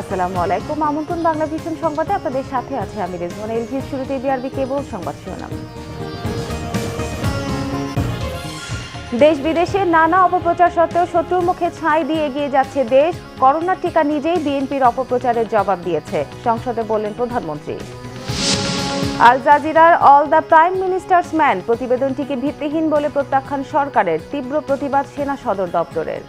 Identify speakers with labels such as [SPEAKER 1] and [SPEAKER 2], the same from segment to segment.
[SPEAKER 1] আসসালামু আলাইকুম। আমন্ত্রণ বাংলা ভিশন সংবাদে আপনাদের সাথে আছে আমি রেজওয়ানা। এলভির শুরুতে বিআরবি কেবল সংবাদ শিরোনাম। দেশ বিদেশে নানা অপপ্রচার সত্ত্বেও শত্রুর মুখে ছাই দিয়ে এগিয়ে যাচ্ছে দেশ। করোনার টিকা নিজেই বিএনপির অপপ্রচারের জবাব দিয়েছে, সংসদে বললেন প্রধানমন্ত্রী। আল জাজিরার all the prime minister's man প্রতিবেদনটিকে ভিত্তিহীন বলে প্রত্যাখ্যান সরকারের, তীব্র প্রতিবাদ সেনা সদর দপ্তরের।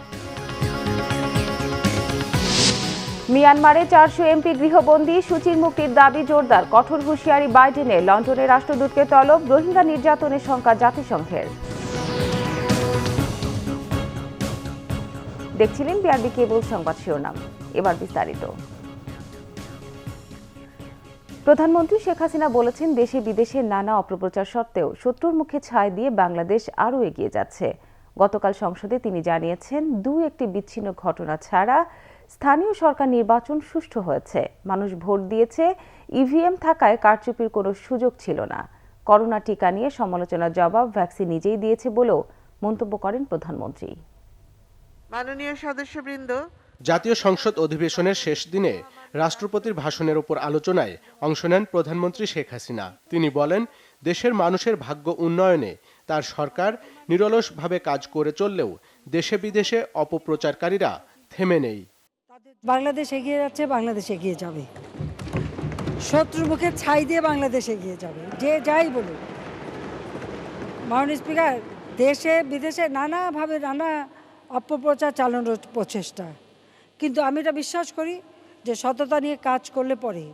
[SPEAKER 1] মিয়ানমারে 400 এমপি গৃহবন্দী, সূচির মুক্তির দাবি জোরদার, কঠোর হুঁশিয়ারি বাইডেনে, লন্ডনের রাষ্ট্রদূতকে তলব, রোহিঙ্গা নির্যাতনের শঙ্কা জাতিসংঘের। দেখছিলেন বিআরবি কেবল সংবাদ শিরোনাম, এবার বিস্তারিত। প্রধানমন্ত্রী শেখ হাসিনা বলেছেন, দেশে বিদেশে নানা অপপ্রচার সত্ত্বেও শত্রুর মুখে ছাই দিয়ে বাংলাদেশ আরও এগিয়ে যাচ্ছে। গতকাল সংসদে তিনি জানিয়েছেন, একটি বিচ্ছিন্ন ঘটনা ছাড়া স্থানীয় সরকার নির্বাচন সুষ্ঠু হয়েছে, মানুষ ভোট দিয়েছে, ইভিএম থাকায় কারচুপির কোনো সুযোগ ছিল না। করোনা টিকা নিয়ে সমালোচনার জবাব ভ্যাকসিন নিজেই দিয়েছে বলেও মন্তব্য করেন প্রধানমন্ত্রী।
[SPEAKER 2] মাননীয় সদস্যবৃন্দ,
[SPEAKER 3] জাতীয় সংসদ অধিবেশনের শেষ দিনে রাষ্ট্রপতির ভাষণের উপর আলোচনায় অংশ নেন প্রধানমন্ত্রী শেখ হাসিনা। তিনি বলেন, দেশের মানুষের ভাগ্য উন্নয়নে তার সরকার নিরলসভাবে কাজ করে চললেও দেশে বিদেশে অপপ্রচারকারীরা থেমে নেই।
[SPEAKER 4] বাংলাদেশ এগিয়ে যাচ্ছে, বাংলাদেশ এগিয়ে যাবে, শত্রুর মুখে ছাই দিয়ে বাংলাদেশ এগিয়ে যাবে, যে যাই বলুক। মাননীয় স্পিকার, দেশে বিদেশে নানাভাবে নানা অপপ্রচার চালানোর প্রচেষ্টা, কিন্তু আমি এটা বিশ্বাস করি যে সততা নিয়ে কাজ করলে পরে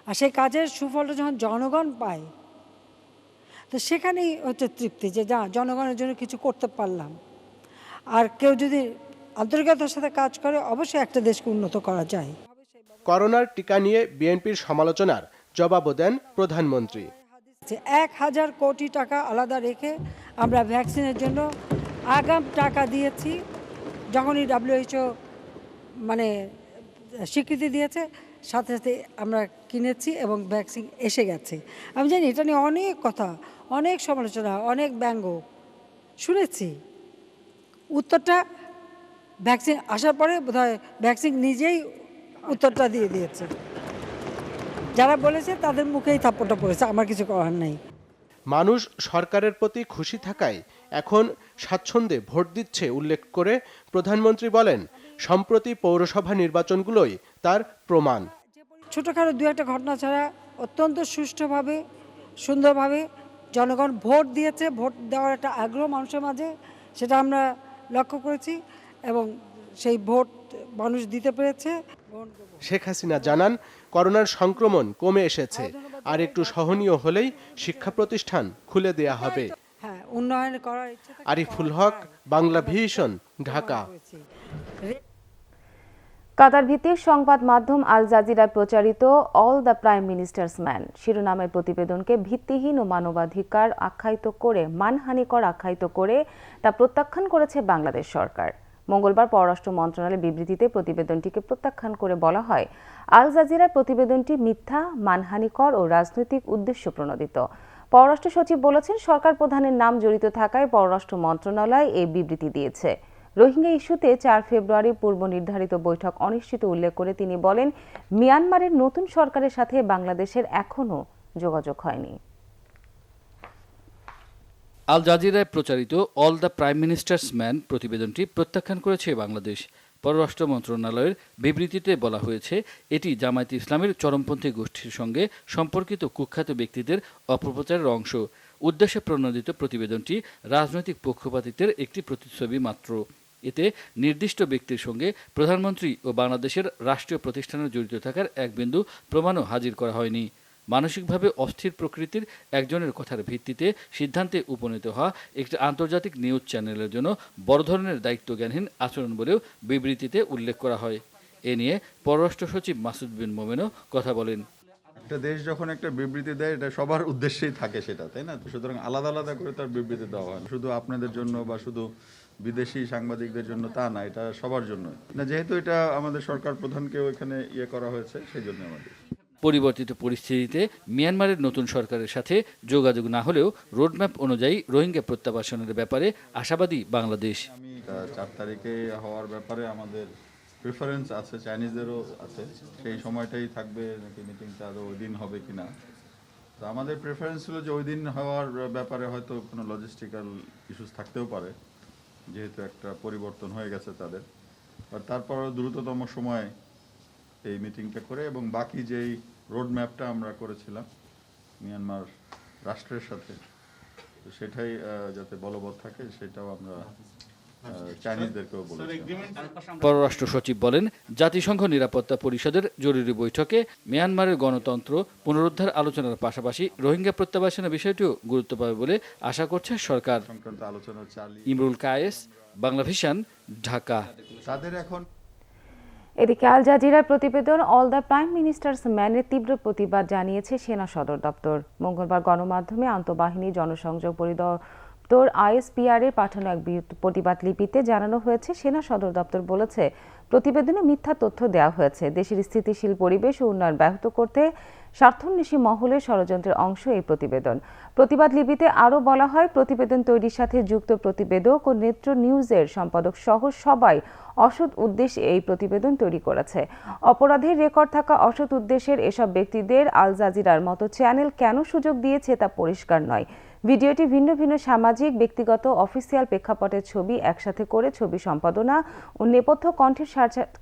[SPEAKER 4] আর সেই কাজের সুফলটা যখন জনগণ পায়, তো সেখানেই হচ্ছে তৃপ্তি, যে যা জনগণের জন্য কিছু করতে পারলাম। আর কেউ যদি আন্তরিকতার সাথে কাজ করে, অবশ্যই একটা দেশকে উন্নত করা যায়।
[SPEAKER 3] করোনার টিকা নিয়ে বিএনপির সমালোচনার জবাবও দেন প্রধানমন্ত্রী।
[SPEAKER 4] 1000 কোটি টাকা আলাদা রেখে আমরা ভ্যাকসিনের জন্য আগাম টাকা দিয়েছি। যখনই WHO স্বীকৃতি দিয়েছে, সাথে সাথে আমরা কিনেছি এবং ভ্যাকসিন এসে গেছে। আমি জানি এটা নিয়ে অনেক কথা, অনেক সমালোচনা, অনেক ব্যঙ্গ শুনেছি। উত্তরটা ভ্যাকসিন আসার পরে বোধহয় ভ্যাকসিন নিজেই উত্তরটা দিয়ে দিয়েছে। যারা বলেছে তাদের মুখেই থাপ্পড়টা পড়েছে, আমার কিছু করার নাই।
[SPEAKER 3] মানুষ সরকারের প্রতি খুশি থাকায় এখন স্বাচ্ছন্দ্যে ভোট দিচ্ছে উল্লেখ করে প্রধানমন্ত্রী বলেন, সম্প্রতি পৌরসভা নির্বাচনগুলোই তার প্রমাণ।
[SPEAKER 4] ছোটোখাটো দু একটা ঘটনা ছাড়া অত্যন্ত সুষ্ঠুভাবে, সুন্দরভাবে জনগণ ভোট দিয়েছে। ভোট দেওয়ার একটা আগ্রহ মানুষের মাঝে, সেটা আমরা লক্ষ্য করেছি এবং সেই ভোট মানুষ দিতে পেরেছে।
[SPEAKER 3] শেখ হাসিনা জানান, করোনার সংক্রমণ কমে এসেছে, আর একটু সহনীয় হলেই শিক্ষা প্রতিষ্ঠান খুলে দেয়া হবে।
[SPEAKER 4] হ্যাঁ, উন্নয়ন করার ইচ্ছে থাকে।
[SPEAKER 3] আরিফুল হক, বাংলা ভিশন, ঢাকা।
[SPEAKER 1] কাতার ভিত্তিক সংবাদ মাধ্যম আল জাজিরায় প্রচারিত all the prime minister's man শিরোনামের প্রতিবেদনকে ভিত্তিহীন ও মানবাধিকার আখ্যায়িত করে, মানহানিকর আখ্যায়িত করে তা প্রত্যাখ্যান করেছে বাংলাদেশ সরকার। মঙ্গলবার পররাষ্ট্র মন্ত্রণালয়ের বিবৃতিতে প্রতিবেদনটিকে প্রত্যাখ্যান করে বলা হয়, আল জাজিরার প্রতিবেদনটি মিথ্যা, মানহানিকর ও রাজনৈতিক উদ্দেশ্য প্রণোদিত। পররাষ্ট্র সচিব বলেছেন, সরকার প্রধানের নাম জড়িত থাকায় পররাষ্ট্র মন্ত্রণালয় এই বিবৃতি দিয়েছে। রোহিঙ্গা ইস্যুতে 4 ফেব্রুয়ারি পূর্ব নির্ধারিত বৈঠক অনিশ্চিত উল্লেখ করে তিনি বলেন, মিয়ানমারের নতুন সরকারের সাথে বাংলাদেশের এখনও যোগাযোগ হয়নি।
[SPEAKER 5] আল জাজিরায় প্রচারিত all the prime minister's man প্রতিবেদনটি প্রত্যাখ্যান করেছে বাংলাদেশ। পররাষ্ট্র মন্ত্রণালয়ের বিবৃতিতে বলা হয়েছে, এটি জামায়াতে ইসলামের চরমপন্থী গোষ্ঠীর সঙ্গে সম্পর্কিত কুখ্যাত ব্যক্তিদের অপপ্রচারের অংশ। উদ্দেশ্যে প্রণোদিত প্রতিবেদনটি রাজনৈতিক পক্ষপাতিত্বের একটি প্রতিচ্ছবি মাত্র। এতে নির্দিষ্ট ব্যক্তির সঙ্গে প্রধানমন্ত্রী ও বাংলাদেশের রাষ্ট্রীয় প্রতিষ্ঠানের জড়িত থাকার এক বিন্দু প্রমাণও হাজির করা হয়নি। মানসিকভাবে অস্থির প্রকৃতির একজনের কথার ভিত্তিতে সিদ্ধান্তে উপনীত হওয়া একটি আন্তর্জাতিক নিউজ চ্যানেলের জন্য বড় ধরনের দায়িত্বজ্ঞানহীন আচরণ বলেও বিবৃতিতে উল্লেখ করা হয়। এ নিয়ে পররাষ্ট্র সচিব মাসুদ বিন মোমেনও কথা বলেন।
[SPEAKER 6] একটা দেশ যখন একটা বিবৃতি দেয়, এটা সবার উদ্দেশ্যেই থাকে সেটা, তাই না? সুতরাং আলাদা আলাদা করে তার বিবৃতি দেওয়া হয়, শুধু আপনাদের জন্য বা শুধু বিদেশি সাংবাদিকদের জন্য তা না, এটা সবার জন্য না। যেহেতু এটা আমাদের সরকার প্রধানকে ওইখানে করা হয়েছে, সেই জন্য আমাদের
[SPEAKER 5] পরিবর্তিত পরিস্থিতিতে মিয়ানমারের নতুন সরকারের সাথে যোগাযোগ না হলেও রোডম্যাপ অনুযায়ী রোহিঙ্গা প্রত্যাবাসনের ব্যাপারে আশাবাদী বাংলাদেশ।
[SPEAKER 6] 4 তারিখে হওয়ার ব্যাপারে আমাদের প্রেফারেন্স আছে, চাইনিজদেরও আছে, সেই সময়টাই থাকবে নাকি মিটিংটা আদৌ ওই দিন হবে কিনা। তো আমাদের প্রেফারেন্স ছিল যে ওই দিন হওয়ার ব্যাপারে হয়তো কোনো লজিস্টিক্যাল ইস্যুস থাকতেও পারে, যেহেতু একটা পরিবর্তন হয়ে গেছে তাদের। আর তারপরও দ্রুততম সময়ে এই মিটিংটা করে এবং বাকি যেই রোড ম্যাপটা আমরা করেছিলাম মিয়ানমার রাষ্ট্রের সাথে, তো সেটাই যাতে বলবৎ থাকে সেটাও আমরা চাইনিজদেরকেও বলেছি।
[SPEAKER 5] পররাষ্ট্র সচিব বলেন, জাতিসংঘ নিরাপত্তা পরিষদের জরুরি বৈঠকে মিয়ানমারের গণতন্ত্র পুনরুদ্ধার আলোচনার পাশাপাশি রোহিঙ্গা প্রত্যাবাসনের বিষয়টিও গুরুত্ব পাবে বলে আশা করছে সরকার।
[SPEAKER 6] সংক্রান্ত আলোচনা চালিয়ে
[SPEAKER 5] ইমরুল কায়েস, বাংলা ভিশন, ঢাকা।
[SPEAKER 6] তাদের এখন
[SPEAKER 1] এদিকে আল জাজিরার প্রতিবেদন অল দ্য প্রাইম মিনিস্টার্স ম্যানের তীব্র প্রতিবাদ জানিয়েছে সেনা সদর দপ্তর। মঙ্গলবার গণমাধ্যমে আন্তঃবাহিনী জনসংযোগ পরিদপ্তর আইএসপিআর এর পাঠানো এক প্রতিবাদ লিপিতে জানানো হয়েছে, সেনা সদর দপ্তর বলেছে প্রতিবেদনে মিথ্যা তথ্য দেওয়া হয়েছে। দেশের স্থিতিশীল পরিবেশ ও উন্নয়ন ব্যাহত করতে স্বার্থান্বেষী মহলের ষড়যন্ত্রের অংশ এই প্রতিবেদন। প্রতিবাদ লিপিতে আরও বলা হয়, প্রতিবেদন তৈরির সাথে যুক্ত প্রতিবেদক ও নেত্র নিউজের সম্পাদক সহ সবাই অসৎ উদ্দেশ্যে এই প্রতিবেদন তৈরি করেছে। অপরাধের রেকর্ড থাকা অসৎ উদ্দেশ্যের এসব ব্যক্তিদের আল জাজিরার মতো চ্যানেল কেন সুযোগ দিয়েছে তা পরিষ্কার নয়। ভিডিওটি ভিন্ন ভিন্ন সামাজিক, ব্যক্তিগত, অফিসিয়াল প্রেক্ষাপটের ছবি একসাথে করে ছবি সম্পাদনা ও নেপথ্য কণ্ঠের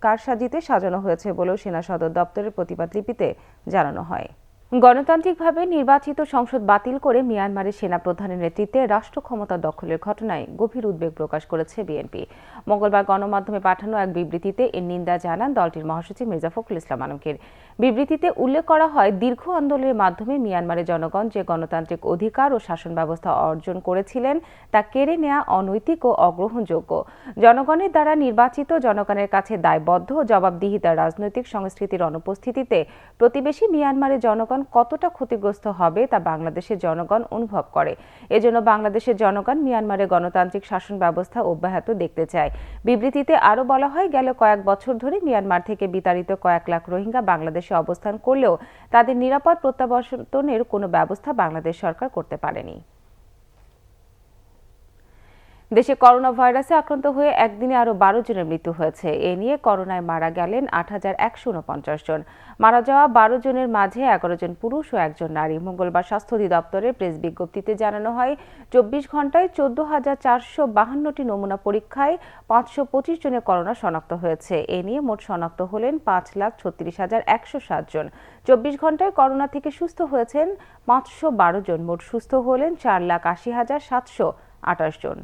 [SPEAKER 1] কারসাজিতে সাজানো হয়েছে বলেও সেনা সদর দপ্তরের প্রতিবাদ লিপিতে জানানো হয়। গণতান্ত্রিকভাবে নির্বাচিত সংসদ বাতিল করে মিয়ানমারের সেনাপ্রধানের নেতৃত্বে রাষ্ট্র ক্ষমতা দখলের ঘটনায় গভীর উদ্বেগ প্রকাশ করেছে বিএনপি। মঙ্গলবার গণমাধ্যমে পাঠানো এক বিবৃতিতে এর নিন্দা জানান দলটির মহাসচিব মির্জা ফখরুল ইসলাম আলমগীর। বিবৃতিতে উল্লেখ করা হয়, দীর্ঘ আন্দোলনের মাধ্যমে মিয়ানমারের জনগণ যে গণতান্ত্রিক অধিকার ও শাসন ব্যবস্থা অর্জন করেছিলেন তা কেড়ে নেওয়া অনৈতিক ও অগ্রহণযোগ্য। জনগণের দ্বারা নির্বাচিত, জনগণের কাছে দায়বদ্ধ ও জবাবদিহিতার রাজনৈতিক সংস্কৃতির অনুপস্থিতিতে প্রতিবেশী মিয়ানমারের জনগণ কতটা ক্ষতিগ্রস্ত হবে তা বাংলাদেশের জনগণ অনুভব করে। এজন্য বাংলাদেশের জনগণ মিয়ানমারের গণতান্ত্রিক শাসন ব্যবস্থা অব্যাহত দেখতে চায়। বিবৃতিতে আরও বলা হয়, গেল কয়েক বছর ধরে মিয়ানমার থেকে বিতাড়িত কয়েক লাখ রোহিঙ্গা বাংলাদেশে অবস্থান করলেও তাদের নিরাপদ প্রত্যাবর্তনের কোনো ব্যবস্থা বাংলাদেশ সরকার করতে পারেনি। দেশে করোনা ভাইরাসে আক্রান্ত হয়ে একদিনে আরও 12 জনের মৃত্যু হয়েছে। এ নিয়ে করোনায় মারা গেলেন 8,149 জন। মারা যাওয়া 12 জনের মাঝে 11 জন পুরুষ ও 1 জন নারী। মঙ্গলবার স্বাস্থ্য অধিদপ্তরের প্রেস বিজ্ঞপ্তিতে জানানো হয়, 24 ঘন্টায় 14,452টি নমুনা পরীক্ষায় 525 জনের করোনা শনাক্ত হয়েছে। এ নিয়ে মোট শনাক্ত হলেন 5,36,107 জন। 24 ঘন্টায় করোনা থেকে সুস্থ হয়েছেন 512 জন। মোট সুস্থ হলেন 4,80,728 জন।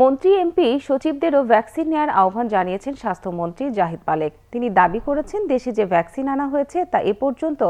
[SPEAKER 1] মন্ত্রী, এমপি, সচিবদেরও ভ্যাকসিন নেওয়ার আহ্বান জানিয়েছেন স্বাস্থ্যমন্ত্রী জাহিদ মালেক। তিনি দাবি করেছেন, দেশে যে ভ্যাকসিন আনা হয়েছে তা এ পর্যন্ত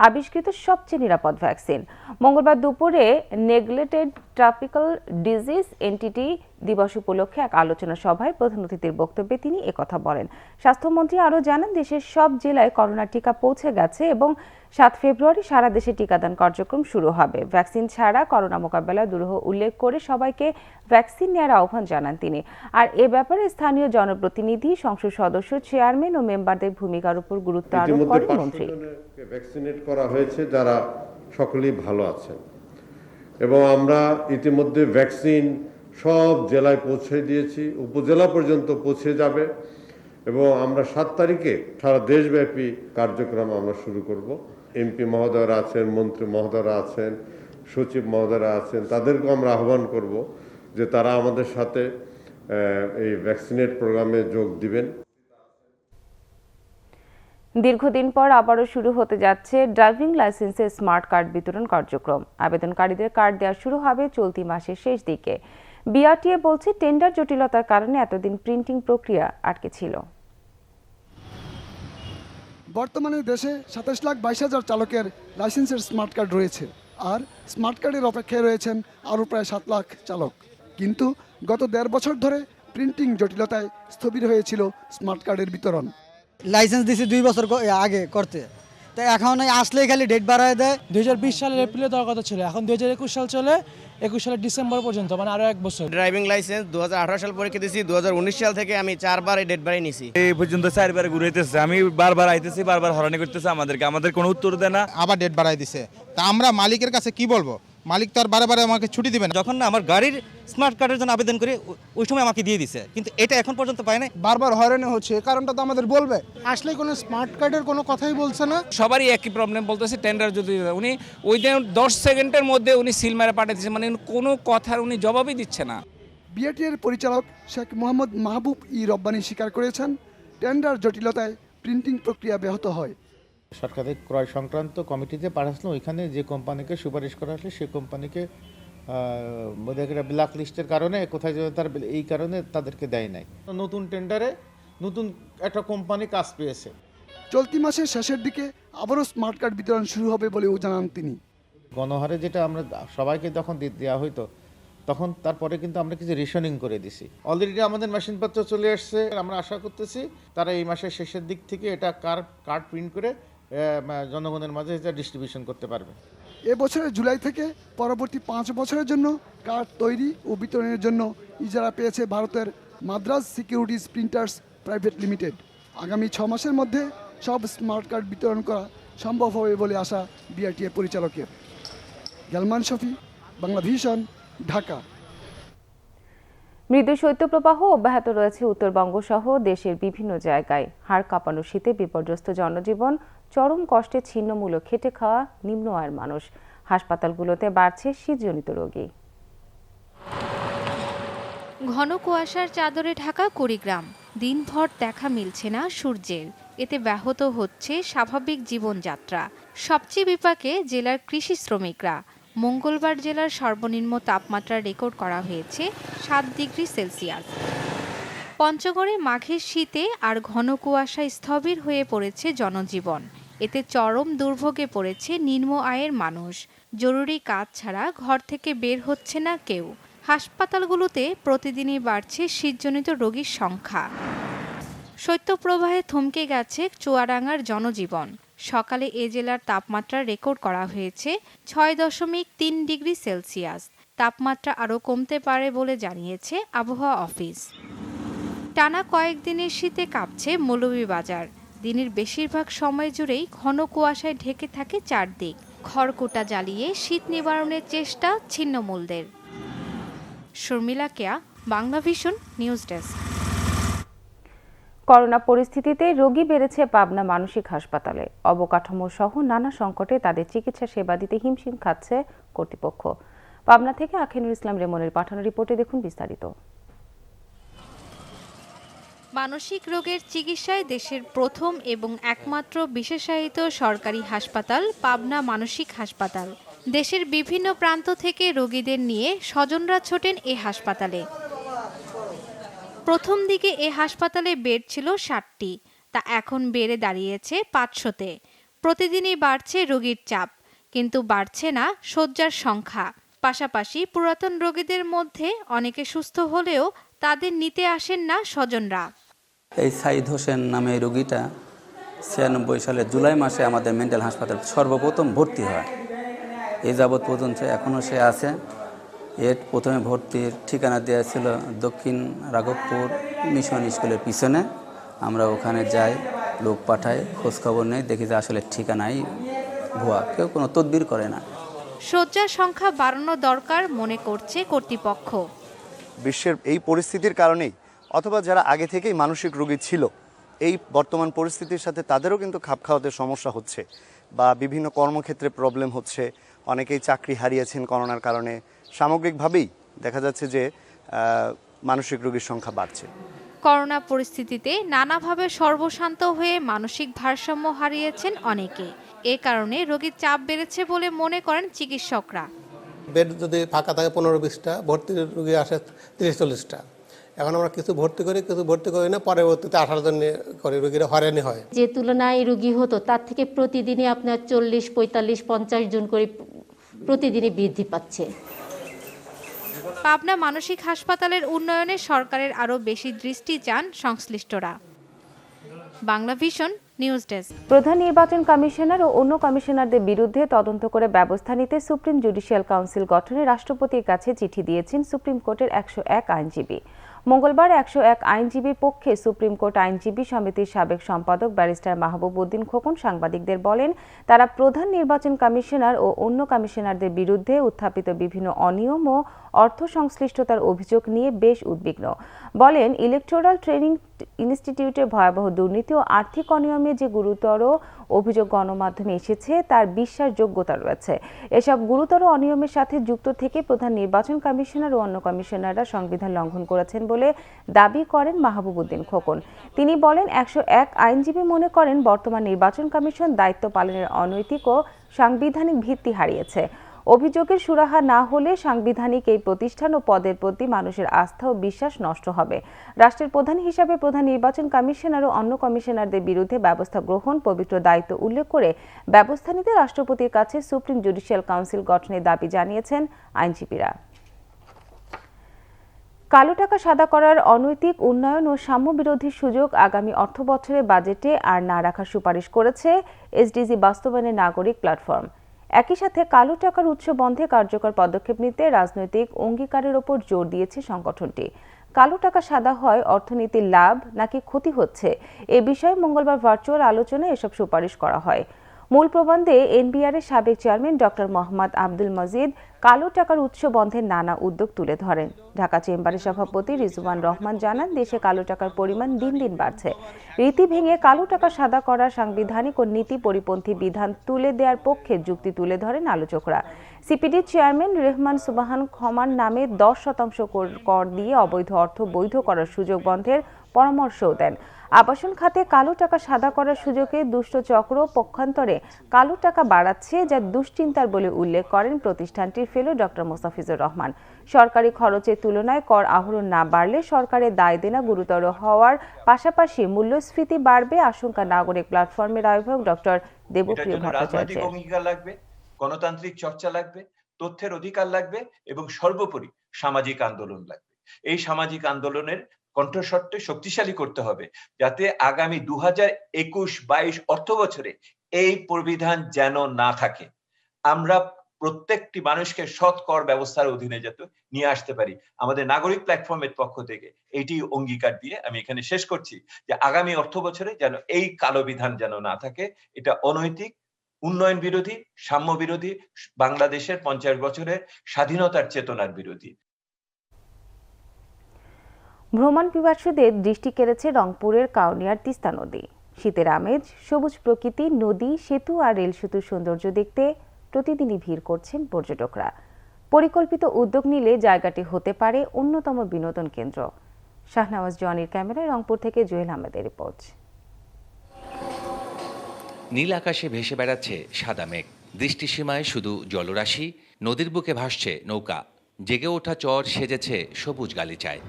[SPEAKER 1] আবিষ্কৃত সবচেয়ে নিরাপদ ভ্যাকসিন। মঙ্গলবার দুপুরে নেগলেক্টেড ট্রপিক্যাল ডিজিজ এন্টিটি দিবস উপলক্ষে এক আলোচনা সভায় প্রধান অতিথির বক্তব্যে তিনি একথা বলেন। স্বাস্থ্যমন্ত্রী আরও জানান, দেশের সব জেলায় করোনার টিকা পৌঁছে গেছে এবং 7 ফেব্রুয়ারি সারা দেশে টিকাদান কার্যক্রম শুরু হবে। ভ্যাকসিন ছাড়া করোনা মোকাবেলায় দুরূহ উল্লেখ করে সবাইকে ভ্যাকসিন নেওয়ার আহ্বান জানান তিনি। আর এ ব্যাপারে স্থানীয় জনপ্রতিনিধি, সংসদ সদস্য, চেয়ারম্যান ও মেম্বারদের ভূমিকার উপর গুরুত্ব আরোপ করেন মন্ত্রী।
[SPEAKER 7] ভ্যাকসিনেট করা হয়েছে যারা সকলেই ভালো আছেন এবং আমরা ইতিমধ্যে ভ্যাকসিন সব জেলায় পৌঁছে দিয়েছি, উপজেলা পর্যন্ত পৌঁছে যাবে এবং আমরা 7 তারিখে সারা দেশব্যাপী কার্যক্রম আমরা শুরু করব। এমপি মহোদয়রা আছেন, মন্ত্রী মহোদয়রা আছেন, সচিব মহোদয়রা আছেন, তাদেরকেও আমরা আহ্বান করব যে তারা আমাদের সাথে এই ভ্যাকসিনেট প্রোগ্রামে যোগ দিবেন।
[SPEAKER 1] দীর্ঘদিন পর আবারও শুরু হতে যাচ্ছে ড্রাইভিং লাইসেন্সের স্মার্ট কার্ড বিতরণ কার্যক্রম। আবেদনকারীদের কার্ড দেওয়া শুরু হবে চলতি মাসের শেষ দিকে। বিআরটিএ বলছে, টেন্ডার জটিলতার কারণে এতদিন প্রিন্টিং প্রক্রিয়া আটকে ছিল।
[SPEAKER 8] বর্তমানে দেশে 27,22,000 চালকের লাইসেন্সের স্মার্ট কার্ড রয়েছে, আর স্মার্ট কার্ডের অপেক্ষায় রয়েছেন আরও প্রায় 7 লাখ চালক। কিন্তু গত 1.5 বছর ধরে প্রিন্টিং জটিলতায় স্থবির হয়েছিল স্মার্ট কার্ডের বিতরণ।
[SPEAKER 9] লাইসেন্স দিয়েছি 2 বছর আগে করতে, তো এখন আসলেই খালি ডেট বাড়ায় দেয়।
[SPEAKER 10] 2020 সালের এপ্রিলে দেওয়ার কথা ছিল, এখন 2021 সাল চলে, 21 সালের ডিসেম্বর পর্যন্ত, মানে আরো 1 বছর।
[SPEAKER 11] ড্রাইভিং লাইসেন্স 2018 সাল পরীক্ষা দিয়েছি, 2019 সাল থেকে আমি 4 বার এই ডেট বাড়িয়ে নিছি।
[SPEAKER 12] এই পর্যন্ত 4 বার ঘুরাইতেছে, আমি বারবার আইতেছি, বারবার হরানি করতেছে আমাদের কোনো উত্তর দেয় না,
[SPEAKER 13] আবার ডেট বাড়াই দিছে। তা আমরা মালিকের কাছে কি বলবো
[SPEAKER 12] মালিক তো আর বারে বারে আমাকে ছুটি দিবে না। যখন না আমার গাড়ির স্মার্ট কার্ডের জন্য আবেদন করি ওই সময় আমাকে দিয়ে দিছে, কিন্তু এটা এখন পর্যন্ত পায় না।
[SPEAKER 8] বারবার হয়রানি হচ্ছে, কারণটা তো আমাদের বলবে। আসলে কোনো স্মার্ট কার্ডের কোনো কথাই বলছে না।
[SPEAKER 10] সবারই একই প্রবলেম বলতেছে, টেন্ডার যদি উনি ওই দিন 10 সেকেন্ডের মধ্যে উনি সিল মেরে পাঠিয়ে দিচ্ছে, মানে কোনো কথার উনি জবাবই দিচ্ছে না।
[SPEAKER 8] বিআরটিএর পরিচালক শেখ মোহাম্মদ মাহবুব ই রব্বানী স্বীকার করেছেন, টেন্ডার জটিলতায় প্রিন্টিং প্রক্রিয়া ব্যাহত হয়।
[SPEAKER 12] সরকারের ক্রয় সংক্রান্ত কমিটিতে পাঠাচ্ছিল, ওইখানে যে কোম্পানিকে সুপারিশ করা আসলে সেই কোম্পানিকে ব্ল্যাক লিস্টের কারণে কোথায় তার এই কারণে তাদেরকে দেয় নাই। নতুন টেন্ডারে নতুন একটা কোম্পানি কাজ পেয়েছে।
[SPEAKER 8] চলতি মাসের শেষের দিকে আবারও স্মার্ট কার্ড বিতরণ শুরু হবে বলেও জানান তিনি।
[SPEAKER 12] গণহারে যেটা আমরা সবাইকে যখন দেওয়া হইতো তখন তারপরে কিন্তু আমরা কিছু রেশনিং করে দিছি। অলরেডি আমাদের মেশিনপত্র চলে আসছে, আমরা আশা করতেছি তারা এই মাসের শেষের দিক থেকে এটা কার্ড প্রিন্ট করে জনগণের মাঝে এটা ডিস্ট্রিবিউশন করতে পারবে।
[SPEAKER 8] এবছরের জুলাই থেকে পরবর্তী 5 বছরের জন্য কার্ড তৈরি ও বিতরণের জন্য ইজারা পেয়েছে ভারতের Madras securities printers private limited. আগামী 6 মাসের মধ্যে সব স্মার্ট কার্ড বিতরণ করা সম্ভব হবে বলে আশা বিআরটিএ পরিচালকের। গেলমান শফি, বাংলা ভিশন, ঢাকা।
[SPEAKER 1] মৃদু শৈত্যপ্রবাহ অব্যাহত রয়েছে উত্তরবঙ্গ সহ দেশের বিভিন্ন জায়গায়। হাড় কাঁপানো শীতে বিপর্যস্ত জনজীবন, চরম কষ্টে ছিন্নমূল খেটে খাওয়া নিম্ন আয়ের মানুষ। হাসপাতালগুলোতে বাড়ছে শীতজনিত রোগী।
[SPEAKER 13] ঘন কুয়াশার চাদরে ঢাকা কুড়িগ্রাম, দিনভর দেখা মিলছে না সূর্যের। এতে ব্যাহত হচ্ছে স্বাভাবিক জীবনযাত্রা। সবচেয়ে বিপাকে জেলার কৃষি শ্রমিকরা। মঙ্গলবার জেলার সর্বনিম্ন তাপমাত্রা রেকর্ড করা হয়েছে 7 ডিগ্রি সেলসিয়াস। পঞ্চগড়ে মাঘের শীতে আর ঘন কুয়াশায় স্থবির হয়ে পড়েছে জনজীবন। এতে চরম দুর্ভোগে পড়েছে নিম্ন আয়ের মানুষ। জরুরি কাজ ছাড়া ঘর থেকে বের হচ্ছে না কেউ। হাসপাতালগুলোতে প্রতিদিনই বাড়ছে শীতজনিত রোগীর সংখ্যা। শৈত্যপ্রবাহে থমকে গেছে চুয়াডাঙ্গার জনজীবন। সকালে এ জেলার তাপমাত্রা রেকর্ড করা হয়েছে 6.3 ডিগ্রি সেলসিয়াস। তাপমাত্রা আরও কমতে পারে বলে জানিয়েছে আবহাওয়া অফিস। টানা কয়েকদিনের শীতে কাঁপছে মৌলভীবাজার। দিনের বেশিরভাগ সময় জুড়েই ঘন কুয়াশায় ঢেকে থাকে চারদিক। খড়কুটা জ্বালিয়ে শীত নিবারণের চেষ্টা ছিন্নমূলদের। Sharmila Keya, Bangla vision news desk.
[SPEAKER 1] Corona পরিস্থিতিতে রোগী বেড়েছে পাবনা মানসিক হাসপাতালে। অবকাঠামো সহ নানা সংকটে তাদের চিকিৎসা সেবা দিতে হিমশিম খাচ্ছে কর্তৃপক্ষ। পাবনা থেকে আখিনুর ইসলাম রেমনের পাঠানো রিপোর্টে দেখুন বিস্তারিত।
[SPEAKER 13] মানসিক রোগের চিকিৎসায় দেশের প্রথম এবং একমাত্র বিশেষায়িত সরকারি হাসপাতাল পাবনা মানসিক হাসপাতাল। দেশের বিভিন্ন প্রান্ত থেকে রোগীদের নিয়ে স্বজনরা ছোটেন এ হাসপাতালে। প্রথম দিকে এ হাসপাতালে বেড ছিল 60টি, তা এখন বেড়ে দাঁড়িয়েছে 500-তে। প্রতিদিনই বাড়ছে রোগীর চাপ, কিন্তু বাড়ছে না শয্যার সংখ্যা। পাশাপাশি পুরাতন রোগীদের মধ্যে অনেকে সুস্থ হলেও তাদের নিতে আসেন না স্বজনরা।
[SPEAKER 14] এই সাইদ হোসেন নামে এই রোগীটা 96 সালের জুলাই মাসে আমাদের মেন্টাল হাসপাতাল সর্বপ্রথম ভর্তি হয়। এই যাবৎ পর্যন্ত এখনও সে আছে। এর প্রথমে ভর্তির ঠিকানা দেওয়া ছিল দক্ষিণ রাঘবপুর মিশন স্কুলের পিছনে। আমরা ওখানে যাই, লোক পাঠাই, খোঁজখবর নেই, দেখি যে আসলে ঠিকানাই ভুয়া, কেউ কোনো তদবির করে না।
[SPEAKER 13] শয্যার সংখ্যা বাড়ানো দরকার মনে করছে কর্তৃপক্ষ।
[SPEAKER 15] বিশ্বের এই পরিস্থিতির কারণেই অথবা যারা আগে থেকেই মানসিক রোগী ছিল, এই বর্তমান পরিস্থিতির সাথে তাদেরও কিন্তু খাপ খাওয়াতে সমস্যা হচ্ছে বা বিভিন্ন কর্মক্ষেত্রে প্রবলেম হচ্ছে। অনেকেই চাকরি হারিয়েছেন করোনার কারণে। সামগ্রিকভাবেই দেখা যাচ্ছে যে মানসিক রোগীর সংখ্যা বাড়ছে।
[SPEAKER 13] করোনা পরিস্থিতিতে নানাভাবে সর্বশান্ত হয়ে মানসিক ভারসাম্য হারিয়েছেন অনেকে। এ কারণে রোগীর চাপ বেড়েছে বলে মনে করেন চিকিৎসকরা।
[SPEAKER 16] বেড যদি ফাঁকা থাকে 15-20টা, ভর্তি রোগী আসে 30-40টা। এখন আমরা কিছু ভর্তি করি, কিছু ভর্তি করি না, পরবর্তীতে 18 জন করে রোগীরা হয়রানি হয়।
[SPEAKER 17] যে তুলনায় রোগী হতো তার থেকে প্রতিদিনই আপনার 40, 45, 50 জন করে প্রতিদিনই বৃদ্ধি পাচ্ছে।
[SPEAKER 13] পাবনা মানসিক হাসপাতালের উন্নয়নে সরকারের আরও বেশি দৃষ্টি চান সংশ্লিষ্টরা। Bangla vision news desk.
[SPEAKER 1] প্রধান নির্বাচন কমিশনার ও অন্য কমিশনারদের বিরুদ্ধে তদন্ত করে ব্যবস্থা নিতে সুপ্রিম জুডিশিয়াল কাউন্সিল গঠনে রাষ্ট্রপতির কাছে চিঠি দিয়েছেন সুপ্রিম কোর্টের 101 আইনজীবী। মঙ্গলবার 101 আইনজীবীর পক্ষে সুপ্রিম কোর্ট আইনজীবী সমিতির সাবেক সম্পাদক ব্যারিস্টার মাহবুব উদ্দিন খোকন সাংবাদিকদের বলেন, তারা প্রধান নির্বাচন কমিশনার ও অন্য কমিশনারদের বিরুদ্ধে উত্থাপিত বিভিন্ন অনিয়ম ও অর্থ সংশ্লিষ্টতার অভিযোগ নিয়ে বেশ উদ্বিগ্ন। বলেন, ইলেকটোরাল ট্রেনিং ইনস্টিটিউটের ভয়াবহ দুর্নীতি ও আর্থিক অনিয়মে যে গুরুতর অভিযোগ গণমাধ্যমে এসেছে তার বিশ্বাসযোগ্যতা রয়েছে। এসব গুরুতর অনিয়মের সাথে যুক্ত থেকে প্রধান নির্বাচন কমিশনার ও অন্য কমিশনাররা সংবিধান লঙ্ঘন করেছেন বলে দাবি করেন মাহবুব উদ্দিন খোকন। তিনি বলেন, 101 আইনজীবী মনে করেন বর্তমান নির্বাচন কমিশন দায়িত্ব পালনের অনৈতিক ও সাংবিধানিক ভিত্তি হারিয়েছে। অভিযোগের সুরাহা না হলে সাংবিধানিক এই প্রতিষ্ঠান ও পদের প্রতি মানুষের আস্থা ও বিশ্বাস নষ্ট হবে। রাষ্ট্রের প্রধান হিসাবে প্রধান নির্বাচন কমিশনার ও অন্য কমিশনারদের বিরুদ্ধে ব্যবস্থা গ্রহণ পবিত্র দায়িত্ব উল্লেখ করে ব্যবস্থা নিতে রাষ্ট্রপতির কাছে সুপ্রিম জুডিশিয়াল কাউন্সিল গঠনের দাবি জানিয়েছেন আইনজীবীরা। কালো টাকা সাদা করার অনৈতিক উন্নয়ন ও সাম্য বিরোধী সুযোগ আগামী অর্থবছরের বাজেটে আর না রাখার সুপারিশ করেছে এসডিজি বাস্তবায়নের নাগরিক প্ল্যাটফর্ম। একই সাথে কালো টাকার উৎস বন্ধে কার্যকর পদক্ষেপ নিতে রাজনৈতিক অঙ্গীকারের ওপর জোর দিয়েছে সংগঠনটি। কালো টাকা সাদা হয় অর্থনীতির লাভ নাকি ক্ষতি হচ্ছে এ বিষয়ে মঙ্গলবার ভার্চুয়াল আলোচনায় এসব সুপারিশ করা হয়। মূল প্রবন্ধে এনবিআর এর সাবেক চেয়ারম্যান ডক্টর মোহাম্মদ আব্দুল মজিদ কালো টাকার উৎস বন্ধের নানা উদ্যোগ তুলে ধরেন। ঢাকা চেম্বারের সভাপতি রিজওয়ান রহমান জানান, দেশে কালো টাকার পরিমাণ দিন দিন বাড়ছে। রীতি ভেঙে কালো টাকা সাদা করার সাংবিধানিক ও নীতি পরিপন্থী বিধান তুলে দেওয়ার পক্ষে যুক্তি তুলে ধরেন আলোচকরা। সিপিডি চেয়ারম্যান রেহমান সুবাহান ক্ষমার নামে 10% কর দিয়ে অবৈধ অর্থ বৈধ করার সুযোগ বন্ধের পরামর্শও দেন। আবাসন খাতে কালো টাকা সাদা করার সুযোগে দুষ্ট চক্র পক্ষান্তরে কালো টাকা বাড়াচ্ছে, যা দুশ্চিন্তার বলে উল্লেখ করেন প্রতিষ্ঠানটির ফেলো ডক্টর মোস্তাফিজুর রহমান। সরকারি খরচের তুলনায় কর আহরণ না বাড়লে সরকারের দায় দেনা গুরুতর হওয়ার পাশাপাশি মূল্যস্ফীতি বাড়বে আশঙ্কা নাগরিক প্ল্যাটফর্মের আহ্বায়ক ডক্টর দেবপ্রিয় ভট্টাচার্য।
[SPEAKER 18] অঙ্গীকার লাগবে, গণতান্ত্রিক চর্চা লাগবে, তথ্যের অধিকার লাগবে এবং সর্বোপরি সামাজিক আন্দোলন লাগবে। এই সামাজিক আন্দোলনের কণ্ঠস্বরটি শক্তিশালী করতে হবে, যাতে আগামী 2021-22 অর্থ বছরে এই প্রবিধান যেন না থাকে। আমরা প্রত্যেকটি মানুষকে সৎ কর ব্যবস্থার অধীনে যাতে নিয়ে আসতে পারি। আমাদের নাগরিক প্ল্যাটফর্মের পক্ষ থেকে এইটি অঙ্গীকার দিয়ে আমি এখানে শেষ করছি যে আগামী অর্থ বছরে যেন এই কালো বিধান যেন না থাকে। এটা অনৈতিক, উন্নয়ন বিরোধী, সাম্য বিরোধী, বাংলাদেশের 50 বছরের স্বাধীনতার চেতনার বিরোধী।
[SPEAKER 1] ভ্রমণ পিপাসুদের দৃষ্টি কেড়েছে রংপুরের কাউনিয়ার তিস্তা নদী। শীতের আমেজ, সবুজ প্রকৃতি, নদী, সেতু আর রেল সেতুর সৌন্দর্য দেখতে প্রতিদিনই ভিড় করছেন পর্যটকরা। পরিকল্পিত উদ্যোগ নিলে জায়গাটি হতে পারে অন্যতম বিনোদন কেন্দ্র। শাহনওয়াজ জনির ক্যামেরায় রংপুর থেকে জুয়েল আহমেদের রিপোর্ট।
[SPEAKER 19] নীল আকাশে ভেসে বেড়াচ্ছে সাদা মেঘ, দৃষ্টিসীমায় শুধু জলরাশি, নদীর বুকে ভাসছে নৌকা, জেগে ওঠা চর সেজেছে সবুজ গালিচায়।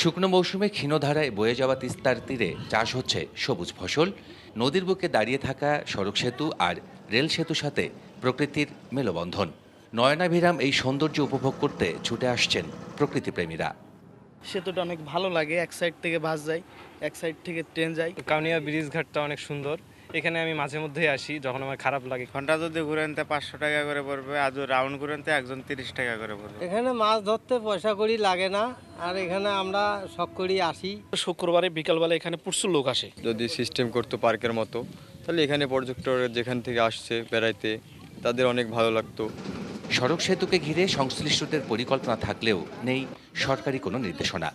[SPEAKER 19] শুকনো মৌসুমে ক্ষীণধারায় বয়ে যাওয়া তিস্তার তীরে চাষ হচ্ছে সবুজ ফসল। নদীর বুকে দাঁড়িয়ে থাকা সড়ক সেতু আর রেল সেতুর সাথে প্রকৃতির মেলবন্ধন। নয়নাভিরাম এই সৌন্দর্য উপভোগ করতে ছুটে আসছেন প্রকৃতিপ্রেমীরা।
[SPEAKER 20] সেতুটা অনেক ভালো লাগে, এক সাইড থেকে বাস যায়, এক সাইড থেকে ট্রেন যায়।
[SPEAKER 21] কাউনিয়া ব্রিজ ঘাটটা অনেক সুন্দর, এখানে আমি মাঝে মধ্যেই আসি যখন আমার খারাপ লাগে।
[SPEAKER 22] ঘন্টা যদি ঘুরে আনতে 500 টাকা করে পড়বে, আর রাউন্ড ঘুরে আনতে একজন 30 টাকা করে পড়বে।
[SPEAKER 23] এখানে মাছ ধরতে পয়সা করি লাগে না, আর এখানে আমরা শখ করি আসি।
[SPEAKER 21] শুক্রবারে বিকালবেলা এখানে প্রচুর লোক আসে।
[SPEAKER 24] যদি সিস্টেম করতো পার্কের মতো, তাহলে এখানে পর্যটক যেখান থেকে আসছে বেড়াইতে তাদের অনেক ভালো লাগতো।
[SPEAKER 19] সড়ক সেতুকে ঘিরে সংশ্লিষ্টদের পরিকল্পনা থাকলেও নেই সরকারি কোনো নির্দেশনা।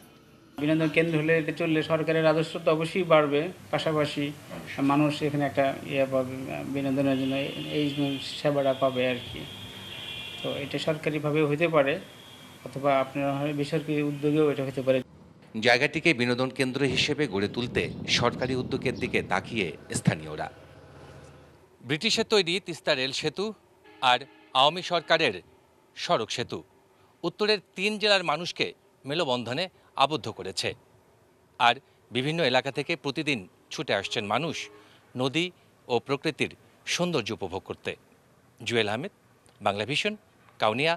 [SPEAKER 25] বিনোদন কেন্দ্র হলে এটা চললে সরকারের রাজস্ব তো অবশ্যই বাড়বে, পাশাপাশি মানুষ এখানে একটা পাবে, বিনোদনের জন্য এই সেবাটা পাবে আর কি। তো এটা সরকারিভাবে হতে পারে, অথবা আপনার বেসরকারি উদ্যোগেও এটা হতে পারে।
[SPEAKER 19] জায়গাটিকে বিনোদন কেন্দ্র হিসেবে গড়ে তুলতে সরকারি উদ্যোগের দিকে তাকিয়ে স্থানীয়রা। ব্রিটিশের তৈরি তিস্তা রেল সেতু আর আওয়ামী সরকারের সড়ক সেতু উত্তরের 3 জেলার মানুষকে মেলবন্ধনে আবদ্ধ করেছে। আর বিভিন্ন এলাকা থেকে প্রতিদিন ছুটে আসছেন মানুষ নদী ও প্রকৃতির সৌন্দর্য উপভোগ করতে। জুয়েল আহমেদ, বাংলা ভিশন, কাউনিয়া,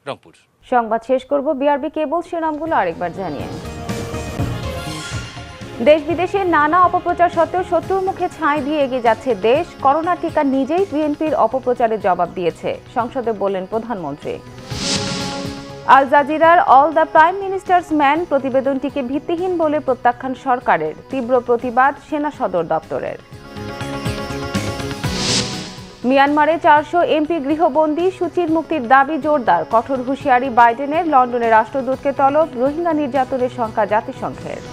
[SPEAKER 19] রংপুর।
[SPEAKER 1] সংবাদ শেষ করব বিআরবি কেবল শিরোনামগুলো আরেকবার জানিয়ে। দেশ বিদেশে নানা অপপ্রচার সত্ত্বেও শত্রুর মুখে ছাই দিয়ে এগিয়ে যাচ্ছে দেশ। করোনা টিকা নিজেই বিএনপির অপপ্রচারের জবাব দিয়েছে, সংসদে বললেন প্রধানমন্ত্রী। আল জাজিরার all the prime minister's man প্রতিবেদনটিকে ভিত্তিহীন বলে প্রত্যাখ্যান সরকারের, তীব্র প্রতিবাদ সেনা সদর দপ্তরের। মিয়ানমারে 400 এমপি গৃহবন্দী, সূচির মুক্তির দাবি জোরদার, কঠোর হুঁশিয়ারি বাইডেনের, লন্ডনের রাষ্ট্রদূতকে তলব, রোহিঙ্গা নির্যাতনের সংখ্যা জাতিসংঘের।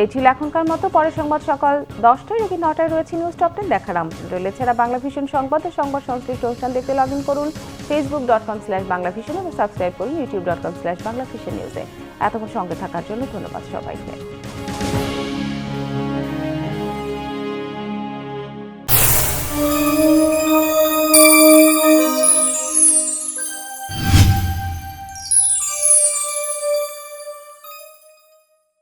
[SPEAKER 1] এই ছিল এখনকার মতো। পরের সংবাদ সকাল 10টায়, নাকি 9টায় রয়েছে নিউজ টপ 10 দেখার আমন্ত্রণ রইল। এছাড়া বাংলা ভিশন সংবাদ ও সংবাদ সংশ্লিষ্ট অনুষ্ঠান দেখতে লগ ইন করুন facebook.com/বাংলাভিশন এবং সাবস্ক্রাইব করুন youtube.com/বাংলাভিশন নিউজে। এতক্ষণ সঙ্গে থাকার জন্য ধন্যবাদ সবাইকে।